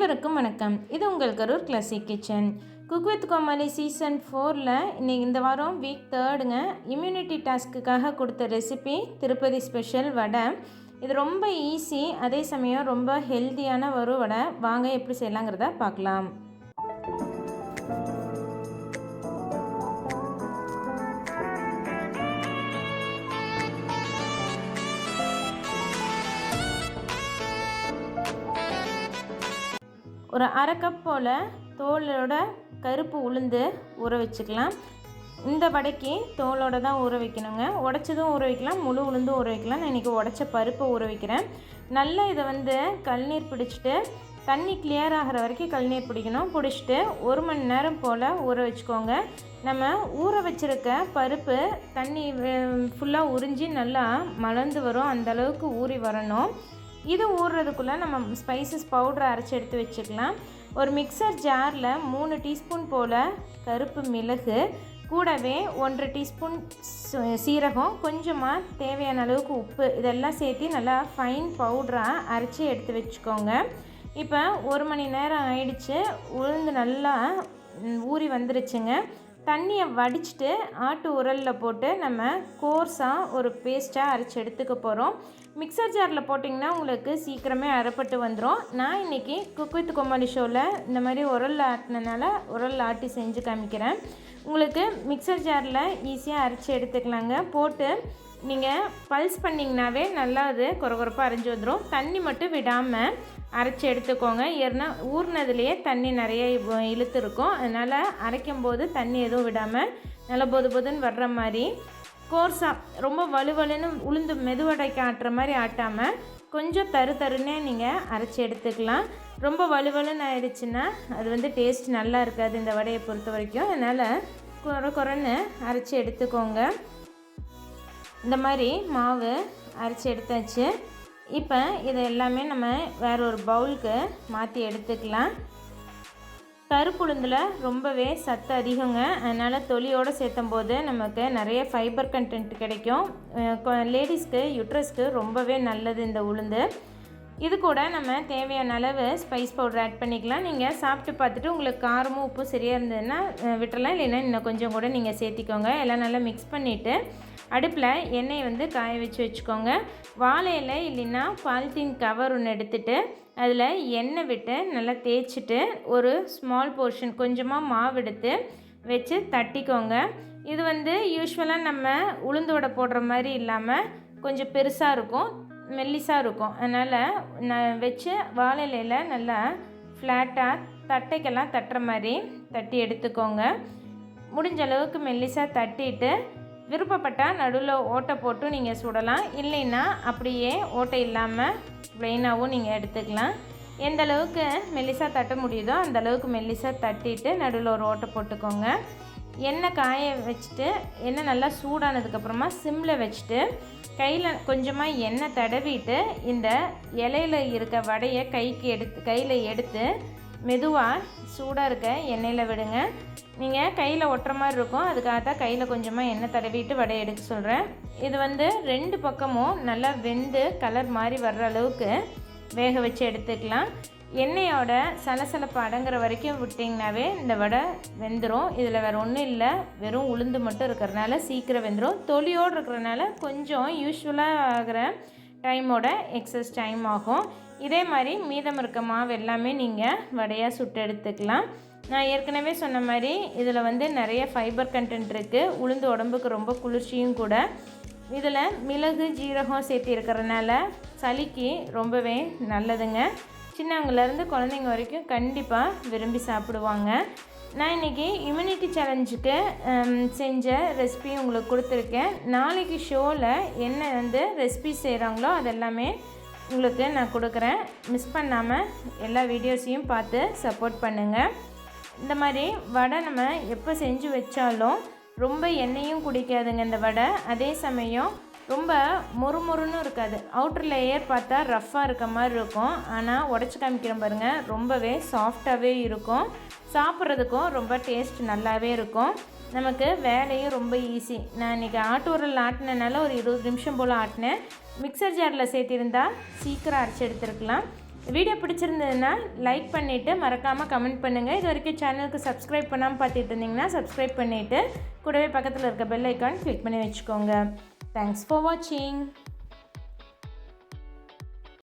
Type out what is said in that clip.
அனைவருக்கும் வணக்கம். இது உங்கள் Karur classic kitchen. Cook with Comali season 4ல் இன்னைக்கு இந்த வாரம் வீக் 3ங்க இம்யூனிட்டி டாஸ்க்குக்காக கொடுத்த ரெசிபி திருப்பதி ஸ்பெஷல் வடை. இது ரொம்ப ஈஸி, அதே சமயம் ரொம்ப ஹெல்த்தியான ஒரு வடை. வாங்க எப்படி செய்யலாங்கிறத பார்க்கலாம். ஒரு அரை கப் போல் தோலோட கருப்பு உளுந்து ஊற வச்சுக்கலாம். இந்த வடைக்கு தோலோடு தான் ஊற வைக்கணுங்க. உடச்சதும் ஊற வைக்கலாம், முழு உளுந்தும் ஊற வைக்கலாம். நான் இன்றைக்கி உடச்ச பருப்பை ஊற வைக்கிறேன். நல்லா இதை கழுநீர் பிடிச்சிட்டு தண்ணி கிளியர் ஆகிற வரைக்கும் கழுநீர் பிடிக்கணும். பிடிச்சிட்டு 1 மணி நேரம் போல் ஊற வச்சுக்கோங்க. நம்ம ஊற வச்சுருக்க பருப்பு தண்ணி ஃபுல்லாக உறிஞ்சி நல்லா மலர்ந்து வரும், அந்தளவுக்கு ஊறி வரணும். இது ஊறுறதுக்குள்ளே நம்ம ஸ்பைசஸ் பவுடரை அரைச்சி எடுத்து வச்சுக்கலாம். ஒரு மிக்சர் ஜாரில் 3 டீஸ்பூன் போல் கருப்பு மிளகு, கூடவே 1 டீஸ்பூன் சீரகம், கொஞ்சமாக தேவையான அளவுக்கு உப்பு, இதெல்லாம் சேர்த்து நல்லா ஃபைன் பவுடராக அரைச்சி எடுத்து வச்சுக்கோங்க. இப்போ 1 மணி நேரம் ஆயிடுச்சு. உளுந்து நல்லா ஊறி வந்துருச்சுங்க. தண்ணியை வடிச்சிட்டு ஆட்டு உரலில் போட்டு நம்ம கோர்ஸாக ஒரு பேஸ்ட்டாக அரைச்சி எடுத்துக்க போகிறோம். மிக்சர் ஜாரில் போட்டிங்கன்னா உங்களுக்கு சீக்கிரமே அரைப்பட்டு வந்துடும். நான் இன்றைக்கி குக் வித் கோமாளி ஷோவில் இந்த மாதிரி உரலில் ஆட்டினனால உரலில் ஆட்டி செஞ்சு காமிக்கிறேன். உங்களுக்கு மிக்சர் ஜாரில் ஈஸியாக அரைச்சி எடுத்துக்கலாங்க. போட்டு நீங்கள் பல்ஸ் பண்ணிங்கனாவே நல்லா அது கொரகொரப்பாக அரைஞ்சி வந்துடும். தண்ணி மட்டும் விடாமல் அரைச்சி எடுத்துக்கோங்க. ஏன்னா ஊறினதுலேயே தண்ணி நிறைய இழுத்து இருக்கும். அதனால் அரைக்கும்போது தண்ணி எதுவும் விடாமல் நல்லா பொதுன்னு வர்ற மாதிரி கோர்ஸாக, ரொம்ப வலுவலுன்னு உளுந்து மெதுவடைக்கு ஆட்டுற மாதிரி ஆட்டாமல் கொஞ்சம் தருன்னே நீங்கள் அரைச்சி எடுத்துக்கலாம். ரொம்ப வலுவலுன்னு ஆயிடுச்சுன்னா அது டேஸ்ட் நல்லா இருக்காது இந்த வடையை பொறுத்த வரைக்கும். அதனால் குறைன்னு அரைச்சி எடுத்துக்கோங்க. இந்த மாதிரி மாவு அரைச்சி எடுத்தாச்சு. இப்போ இதை எல்லாமே நம்ம வேறு ஒரு பவுலுக்கு மாற்றி எடுத்துக்கலாம். கருப்பு உளுந்தில் ரொம்பவே சத்து அதிகங்க. அதனால் தொலியோடு சேர்த்தும் போது நமக்கு நிறைய ஃபைபர் கண்டென்ட் கிடைக்கும். லேடிஸ்க்கு யூட்ரஸ்க்கு ரொம்பவே நல்லது இந்த உளுந்து. இது கூட நம்ம தேவையான அளவு ஸ்பைஸ் பவுடர் ஆட் பண்ணிக்கலாம். நீங்கள் சாப்பிட்டு பார்த்துட்டு உங்களுக்கு காரமும் உப்பும் சரியாக இருந்ததுன்னா விட்டுறலாம், இல்லைன்னா இன்னும் கொஞ்சம் கூட நீங்கள் சேர்த்திக்கோங்க. எல்லாம் நல்லா மிக்ஸ் பண்ணிவிட்டு அடுப்பில் எண்ணெயை காய வச்சுக்கோங்க. வாழை இலை இல்லைன்னா பாலித்தீன் கவர் ஒன்று எடுத்துகிட்டு அதில் எண்ணெய் விட்டு நல்லா தேய்ச்சிட்டு ஒரு ஸ்மால் போர்ஷன் கொஞ்சமாக மாவு எடுத்து வச்சு தட்டிக்கோங்க. இது யூஸ்வலாக நம்ம உளுந்து வடை போடுற மாதிரி இல்லாமல் கொஞ்சம் பெருசாக இருக்கும், மெல்லிசாக இருக்கும். அதனால் நான் வச்சு வாழை இலையில் நல்லா ஃப்ளாட்டாக தட்டைக்கெல்லாம் தட்டுற மாதிரி தட்டி எடுத்துக்கோங்க. முடிஞ்ச அளவுக்கு மெல்லிசாக தட்டிட்டு விருப்பப்பட்டால் நடுவில் ஓட்டை போட்டு நீங்கள் சுடலாம், இல்லைன்னா அப்படியே ஓட்டை இல்லாமல் ப்ளைனாகவும் நீங்கள் எடுத்துக்கலாம். எந்த அளவுக்கு மெல்லிசாக தட்ட முடியுதோ அந்த அளவுக்கு மெல்லிசாக தட்டிட்டு நடுவில் ஒரு ஓட்டை போட்டுக்கோங்க. எண்ணெய் காய வச்சுட்டு எண்ணெய் நல்லா சூடானதுக்கப்புறமா சிம்மில் வச்சுட்டு கையில் கொஞ்சமாக எண்ணெய் தடவிட்டு இந்த இலையில் இருக்க வடையை கையில் எடுத்து மெதுவாக சூடாக இருக்க எண்ணெயில் விடுங்க. நீங்கள் கையில் ஒட்டுற மாதிரி இருக்கும், அதுக்காக தான் கையில் கொஞ்சமாக எண்ணெய் தடவிட்டு வடையை எடுக்க சொல்கிறேன். இது 2 பக்கமும் நல்லா வெந்து கலர் மாதிரி வர்ற அளவுக்கு வேக வச்சு எடுத்துக்கலாம். எண்ணெயோட சலசலப்பு அடங்குற வரைக்கும் விட்டிங்கனாவே இந்த வடை வெந்துடும். இதில் வேறு ஒன்றும் இல்லை, வெறும் உளுந்து மட்டும் இருக்கிறனால சீக்கிரம் வெந்துடும். தொலியோடு இருக்கிறனால கொஞ்சம் யூஸ்வலாக ஆகிற டைமோட எக்ஸஸ் டைம் ஆகும். இதே மாதிரி மீதம் இருக்க மாவு எல்லாமே நீங்கள் வடையாக சுட்டு எடுத்துக்கலாம். நான் ஏற்கனவே சொன்ன மாதிரி இதில் நிறைய ஃபைபர் கண்டென்ட் இருக்குது. உளுந்து உடம்புக்கு ரொம்ப குளிர்ச்சியும் கூட. இதில் மிளகு ஜீரகம் சேர்த்து இருக்கிறனால சளிக்கு ரொம்பவே நல்லதுங்க. சின்னவங்கலேருந்து குழந்தைங்க வரைக்கும் கண்டிப்பாக விரும்பி சாப்பிடுவாங்க. நான் இன்றைக்கி இம்யூனிட்டி சேலஞ்சுக்கு செஞ்ச ரெசிபி உங்களுக்கு கொடுத்துருக்கேன். நாளைக்கு ஷோவில் என்ன ரெசிபி செய்கிறாங்களோ அதெல்லாமே உங்களுக்கு நான் கொடுக்குறேன். மிஸ் பண்ணாமல் எல்லா வீடியோஸையும் பார்த்து சப்போர்ட் பண்ணுங்கள். இந்த மாதிரி வடை நம்ம எப்போ செஞ்சு வச்சாலும் ரொம்ப எண்ணெயும் குடிக்காதுங்க இந்த வடை. அதே சமயம் ரொம்ப மொறுன்னு இருக்காது. அவுட்டர் லேயர் பார்த்தா ரஃப்பாக இருக்க மாதிரி இருக்கும், ஆனால் உடச்சி காமிக்கிறேன் பாருங்கள், ரொம்பவே சாஃப்டாகவே இருக்கும். சாப்பிட்றதுக்கும் ரொம்ப டேஸ்ட் நல்லாவே இருக்கும். நமக்கு வேலையும் ரொம்ப ஈஸி. நான் இன்றைக்கி ஆட்டு உரல் ஆட்டினனால ஒரு 20 நிமிஷம் போல் ஆட்டினேன். மிக்சர் ஜாரில் சேர்த்திருந்தால் சீக்கிரம் அரைச்சி எடுத்துருக்கலாம். வீடியோ பிடிச்சிருந்ததுன்னா லைக் பண்ணிவிட்டு மறக்காமல் கமெண்ட் பண்ணுங்கள். இது வரைக்கும் சேனலுக்கு சப்ஸ்கிரைப் பண்ணாமல் பார்த்துட்டு இருந்தீங்கன்னா சப்ஸ்கிரைப் பண்ணிவிட்டு கூடவே பக்கத்தில் இருக்க பெல் ஐக்கான் கிளிக் பண்ணி வச்சுக்கோங்க. தேங்க்ஸ் ஃபார் வாட்சிங்.